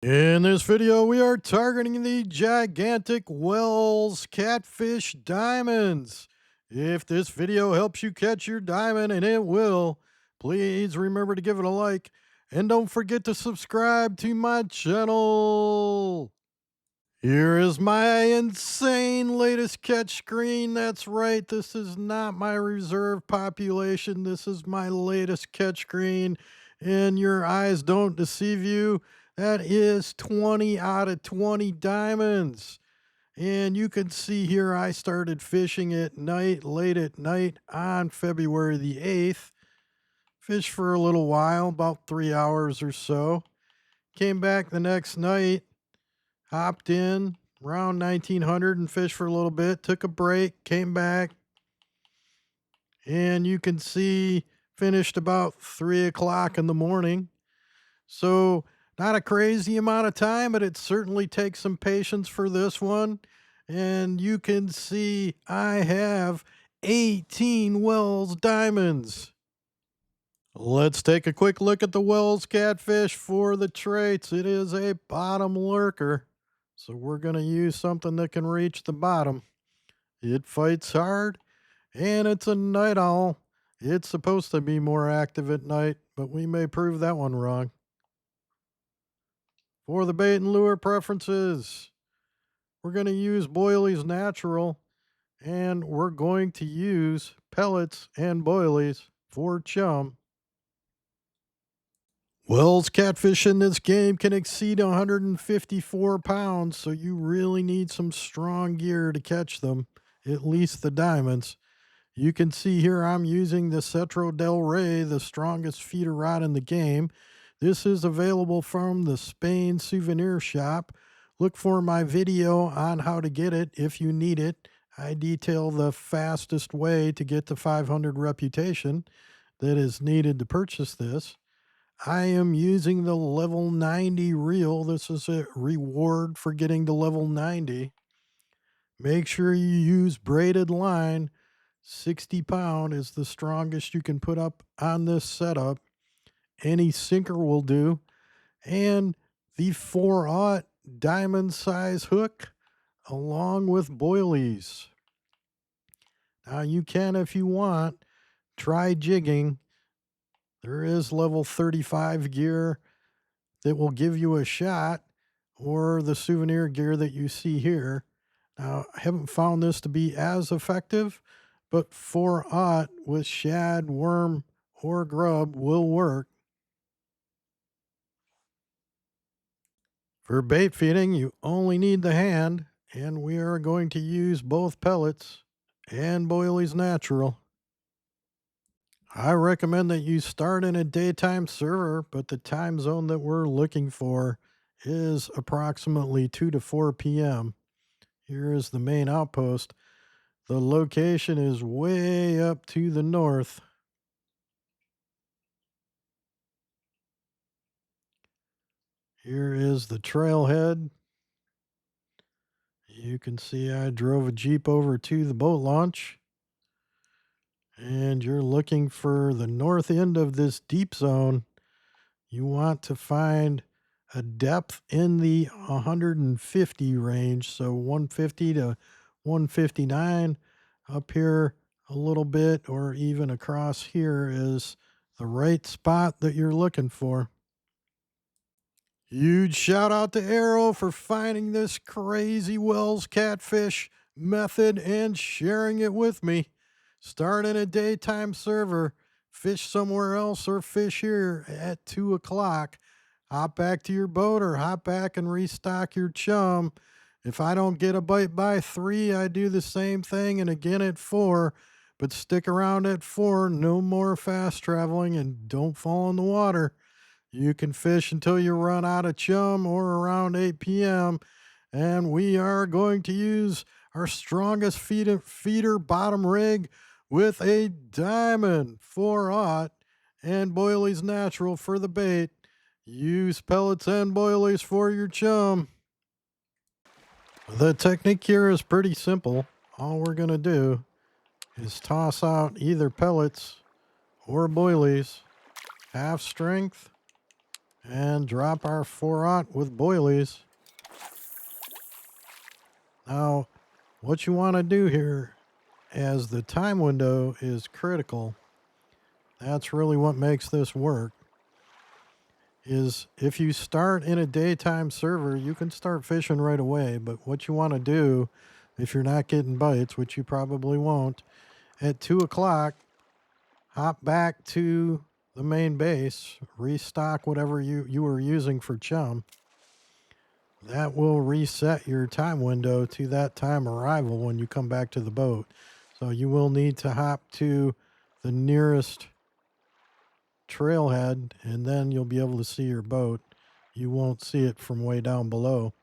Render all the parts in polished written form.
In this video, we are targeting the gigantic Wels Catfish diamonds. If this video helps you catch your diamond, and it will, please remember to give it a like and don't forget to subscribe to my channel. Here is my insane latest catch screen. That's right, this is not my reserve population. This is my latest catch screen, and your eyes don't deceive you. That is 20 out of 20 diamonds. And you can see here I started fishing at night, late at night on February the 8th. Fished for a little while, about 3 hours or so. Came back the next night, hopped in around 1900 and fished for a little bit, took a break, came back, and you can see finished about 3 o'clock in the morning. So not a crazy amount of time, but it certainly takes some patience for this one. And you can see I have 18 Wels diamonds. Let's take a quick look at the Wels Catfish for the traits. It is a bottom lurker, so we're going to use something that can reach the bottom. It fights hard, and it's a night owl. It's supposed to be more active at night, but we may prove that one wrong. For the bait and lure preferences, we're going to use Boilies Natural, and we're going to use pellets and boilies for chum. Wels catfish in this game can exceed 154 pounds, so you really need some strong gear to catch them, at least the diamonds. You can see here I'm using the Cetro Del Rey, the strongest feeder rod in the game. This is available from the Spain souvenir shop. Look for my video on how to get it if you need it. I detail the fastest way to get the 500 reputation that is needed to purchase this. I am using the level 90 reel. This is a reward for getting to level 90. Make sure you use braided line. 60 pound is the strongest you can put up on this setup. Any sinker will do. And the 4/0 diamond size hook along with boilies. Now you can, if you want, try jigging. There is level 35 gear that will give you a shot, or the souvenir gear that you see here. Now, I haven't found this to be as effective, but 4/0 with shad, worm, or grub will work. For bait feeding, you only need the hand, and we are going to use both pellets and Boilies Natural. I recommend that you start in a daytime server, but the time zone that we're looking for is approximately 2 to 4 p.m. Here is the main outpost. The location is way up to the north. Here is the trailhead. You can see I drove a Jeep over to the boat launch. And you're looking for the north end of this deep zone. You want to find a depth in the 150 range, so 150 to 159. Up here a little bit, or even across here, is the right spot that you're looking for. Huge shout out to Arrow for finding this crazy Wels catfish method and sharing it with me. Start in a daytime server, fish somewhere else, or fish here at 2 o'clock. Hop back to your boat or hop back and restock your chum. If I don't get a bite by 3, I do the same thing and again at 4. But stick around at 4, no more fast traveling, and don't fall in the water. You can fish until you run out of chum or around 8 p.m. And we are going to use our strongest feeder bottom rig with a diamond 4/0 and Boilies Natural for the bait. Use pellets and boilies for your chum. The technique here is pretty simple. All we're going to do is toss out either pellets or boilies, half strength, and drop our 4-aught with boilies. Now, what you want to do here, as the time window is critical, that's really what makes this work, is if you start in a daytime server, you can start fishing right away. But what you want to do, if you're not getting bites, which you probably won't, at 2 o'clock, hop back to the main base, restock whatever you were using for chum. That will reset your time window to that time arrival when you come back to the boat. So you will need to hop to the nearest trailhead, and then you'll be able to see your boat. You won't see it from way down below.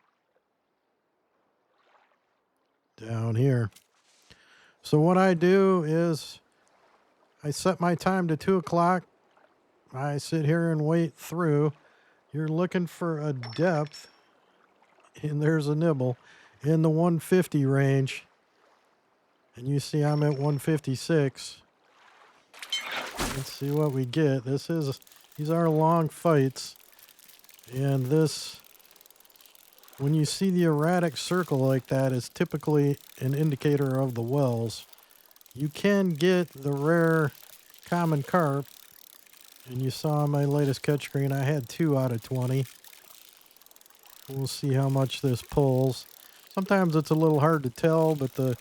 Down here. So what I do is I set my time to 2 o'clock. I sit here and wait through. You're looking for a depth, and there's a nibble in the 150 range. And you see I'm at 156. Let's see what we get. These are long fights. And this, when you see the erratic circle like that, is typically an indicator of the wells. You can get the rare common carp. And you saw my latest catch screen, I had 2 out of 20. We'll see how much this pulls. Sometimes it's a little hard to tell, but the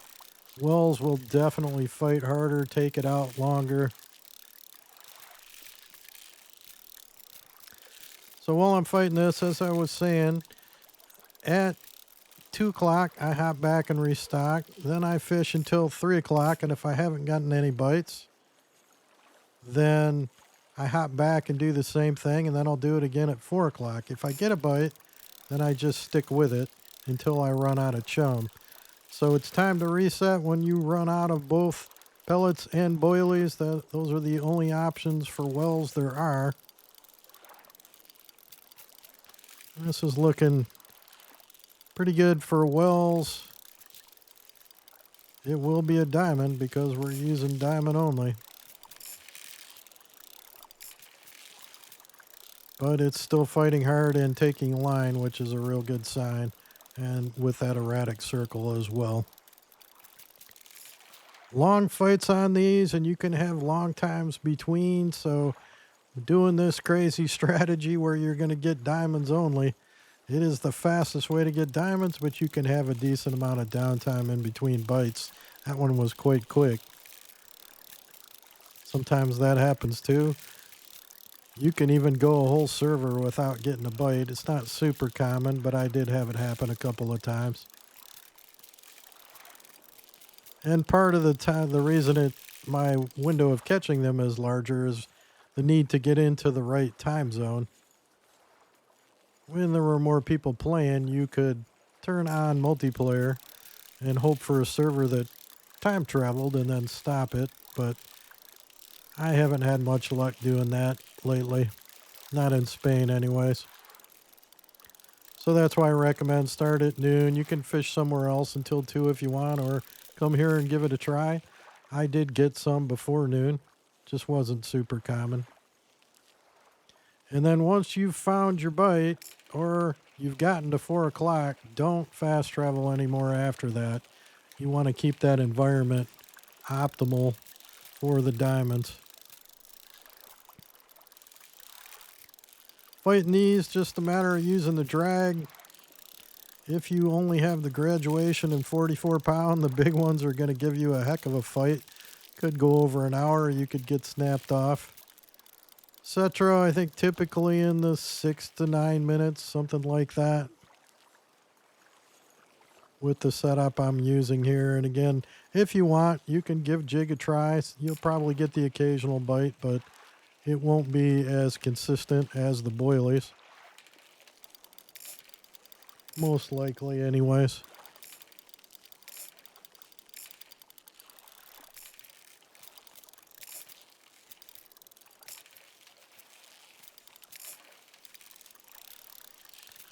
wells will definitely fight harder, take it out longer. So while I'm fighting this, as I was saying, at 2 o'clock, I hop back and restock. Then I fish until 3 o'clock, and if I haven't gotten any bites, then I hop back and do the same thing, and then I'll do it again at 4 o'clock. If I get a bite, then I just stick with it until I run out of chum. So it's time to reset when you run out of both pellets and boilies. Those are the only options for wells there are. This is looking pretty good for wells. It will be a diamond because we're using diamond only. But it's still fighting hard and taking line, which is a real good sign. And with that erratic circle as well. Long fights on these, and you can have long times between. So doing this crazy strategy where you're going to get diamonds only, it is the fastest way to get diamonds, but you can have a decent amount of downtime in between bites. That one was quite quick. Sometimes that happens too. You can even go a whole server without getting a bite. It's not super common, but I did have it happen a couple of times. And part of the time, the reason my window of catching them is larger is the need to get into the right time zone. When there were more people playing, you could turn on multiplayer and hope for a server that time traveled and then stop it, but I haven't had much luck doing that lately. Not in Spain anyways. So that's why I recommend start at noon. You can fish somewhere else until 2 if you want, or come here and give it a try. I did get some before noon. Just wasn't super common. And then once you've found your bite, or you've gotten to 4 o'clock, don't fast travel anymore after that. You want to keep that environment optimal for the diamonds. Fighting these, just a matter of using the drag. If you only have the graduation and 44 pound, the big ones are going to give you a heck of a fight. Could go over an hour, you could get snapped off. Cetera, I think typically in the 6 to 9 minutes, something like that. With the setup I'm using here. And again, if you want, you can give jig a try. You'll probably get the occasional bite, but it won't be as consistent as the boilies. Most likely anyways.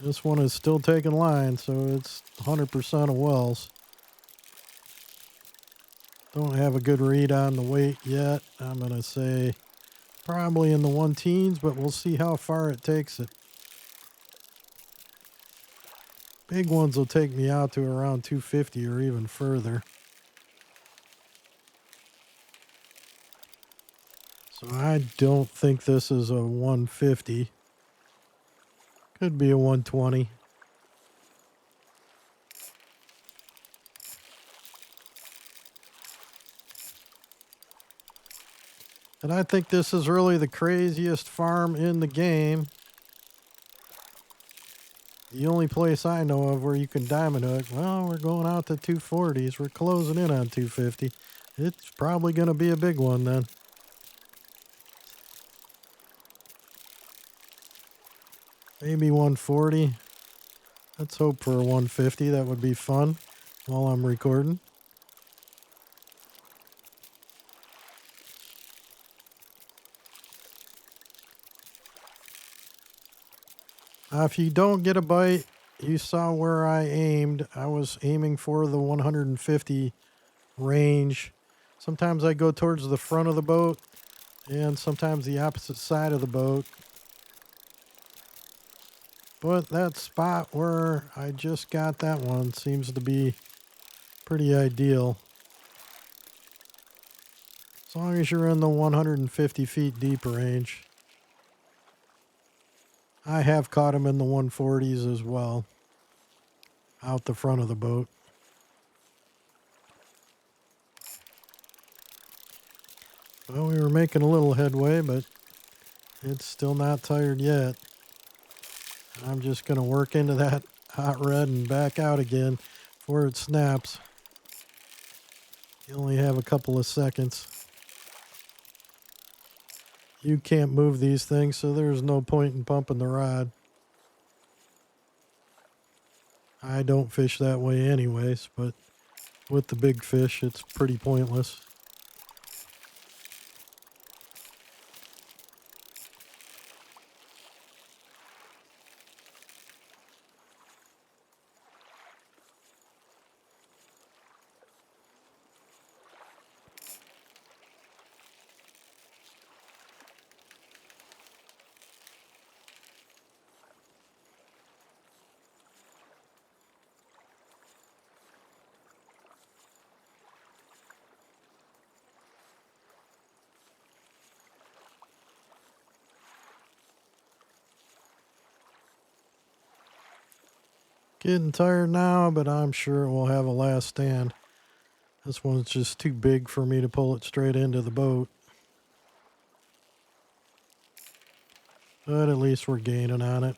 This one is still taking line, so it's 100% of wells. Don't have a good read on the weight yet. I'm going to say probably in the 1 teens, but we'll see how far it takes it. Big ones will take me out to around 250 or even further. So I don't think this is a 150. Could be a 120. And I think this is really the craziest farm in the game. The only place I know of where you can diamond hook, well, we're going out to 240s. We're closing in on 250. It's probably going to be a big one then. Maybe 140. Let's hope for a 150. That would be fun while I'm recording. If you don't get a bite, you saw where I aimed. I was aiming for the 150 range. Sometimes I go towards the front of the boat and sometimes the opposite side of the boat. But that spot where I just got that one seems to be pretty ideal. As long as you're in the 150 feet deep range. I have caught them in the 140s as well, out the front of the boat. Well, we were making a little headway, but it's still not tired yet. I'm just going to work into that hot red and back out again before it snaps. You only have a couple of seconds. You can't move these things, so there's no point in pumping the rod. I don't fish that way anyways, but with the big fish, it's pretty pointless. Getting tired now, but I'm sure it will have a last stand. This one's just too big for me to pull it straight into the boat. But at least we're gaining on it.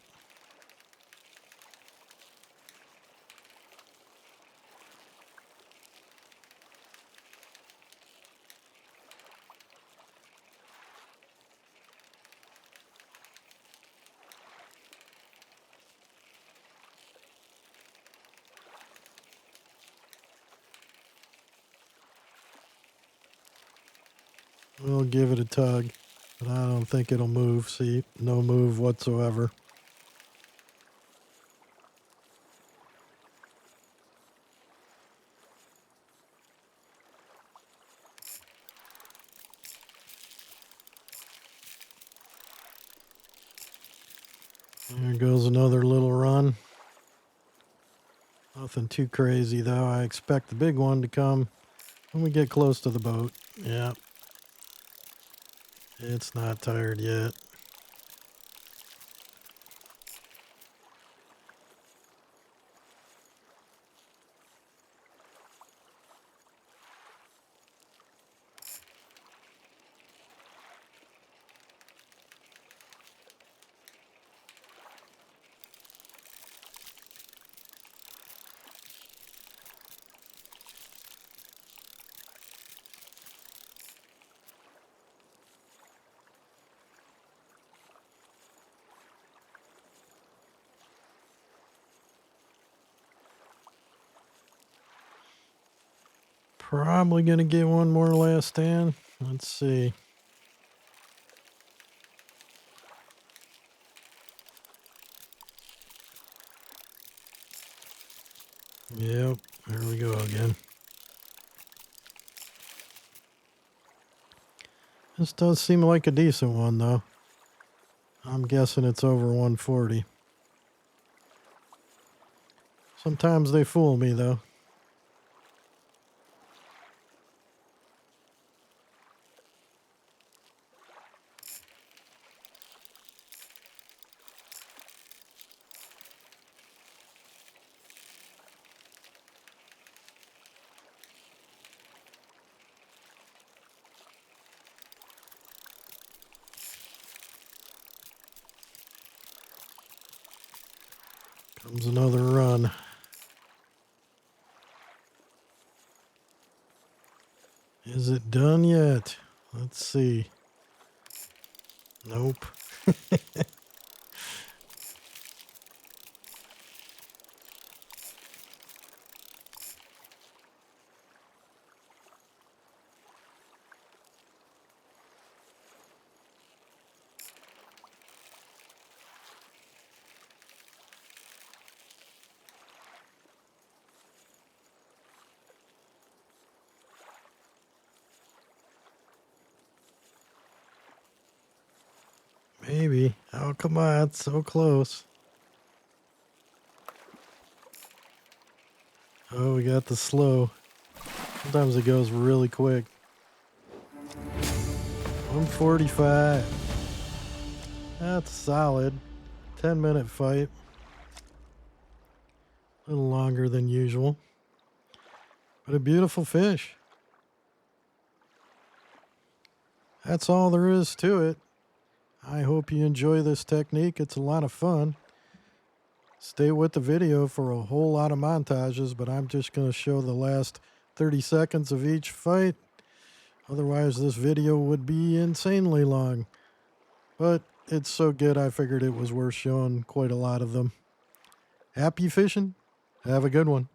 We'll give it a tug, but I don't think it'll move. See, no move whatsoever. There goes another little run. Nothing too crazy though. I expect the big one to come when we get close to the boat. Yeah. It's not tired yet. Probably going to get one more last stand. Let's see. Yep, there we go again. This does seem like a decent one though. I'm guessing it's over 140. Sometimes they fool me, though. Comes another run. Is it done yet? Let's see. Nope. Maybe. Oh, come on. It's so close. Oh, we got the slow. Sometimes it goes really quick. 145. That's solid. 10-minute fight. A little longer than usual. But a beautiful fish. That's all there is to it. I hope you enjoy this technique. It's a lot of fun. Stay with the video for a whole lot of montages, but I'm just going to show the last 30 seconds of each fight. Otherwise, this video would be insanely long. But it's so good, I figured it was worth showing quite a lot of them. Happy fishing. Have a good one.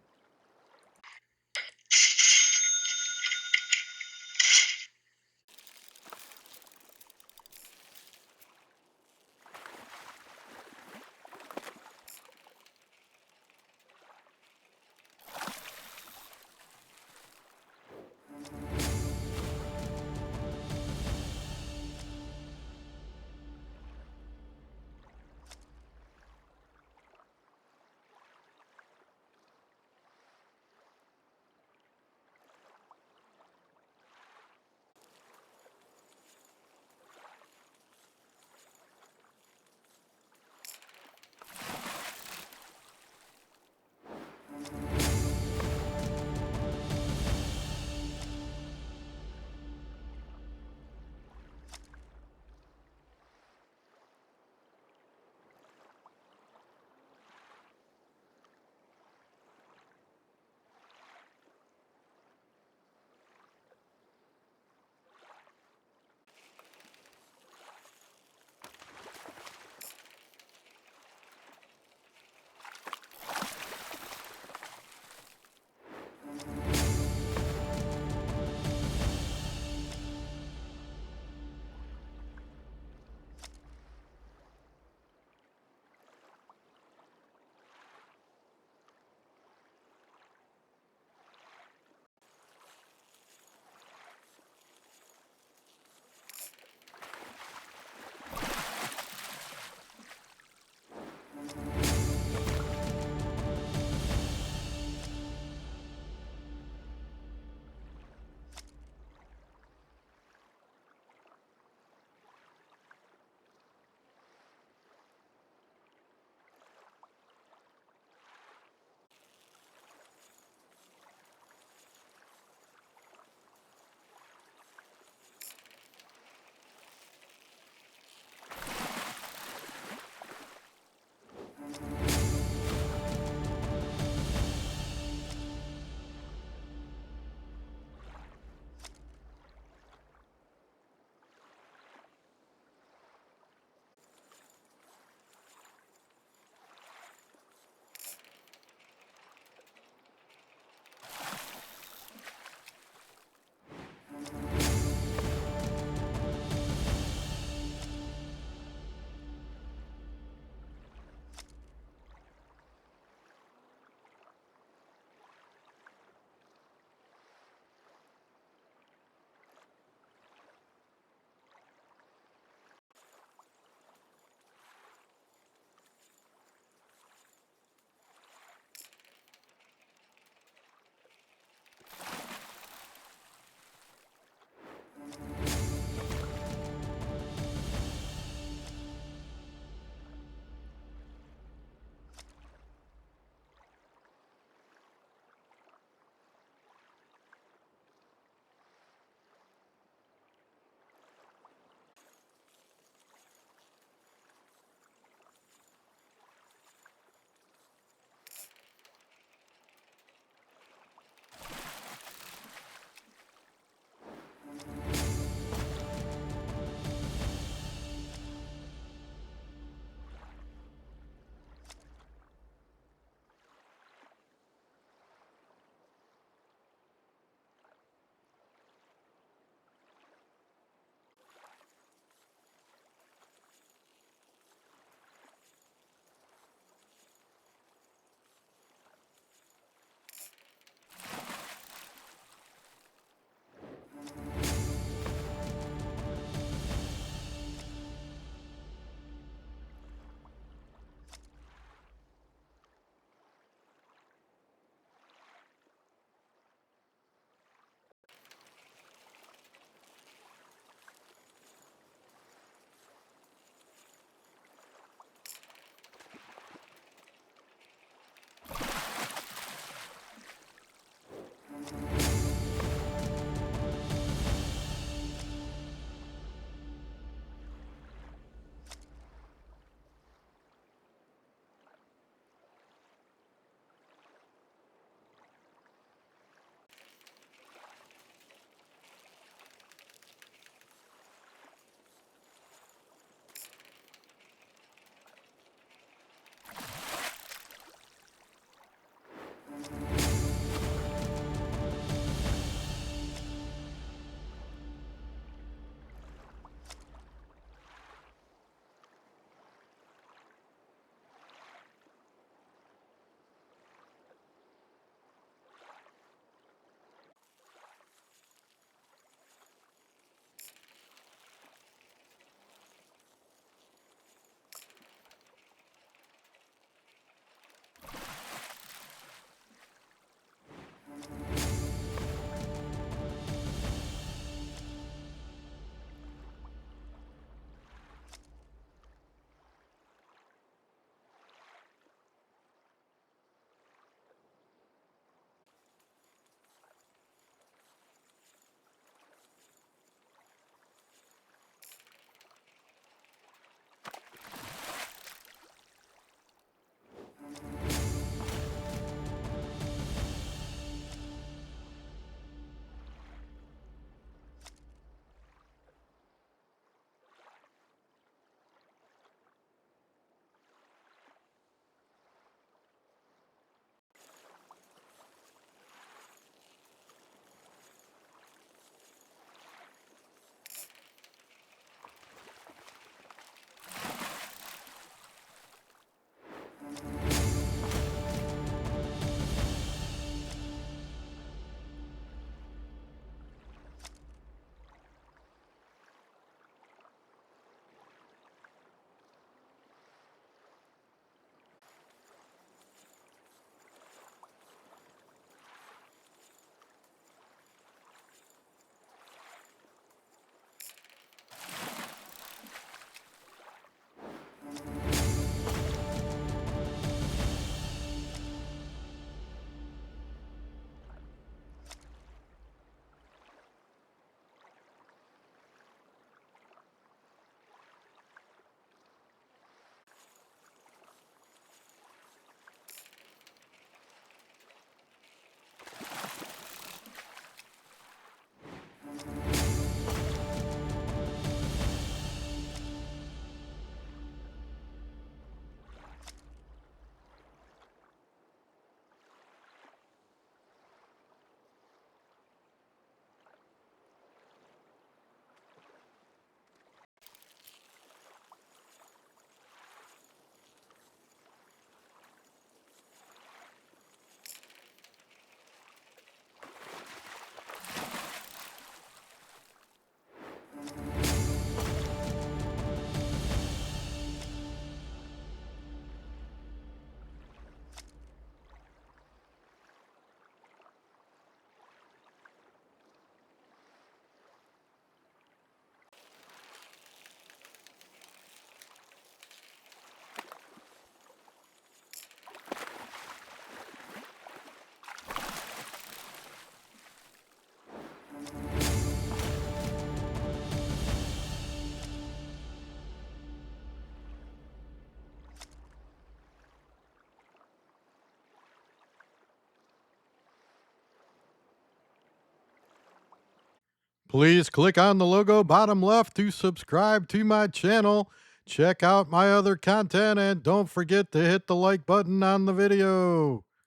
Please click on the logo bottom left to subscribe to my channel. Check out my other content and don't forget to hit the like button on the video.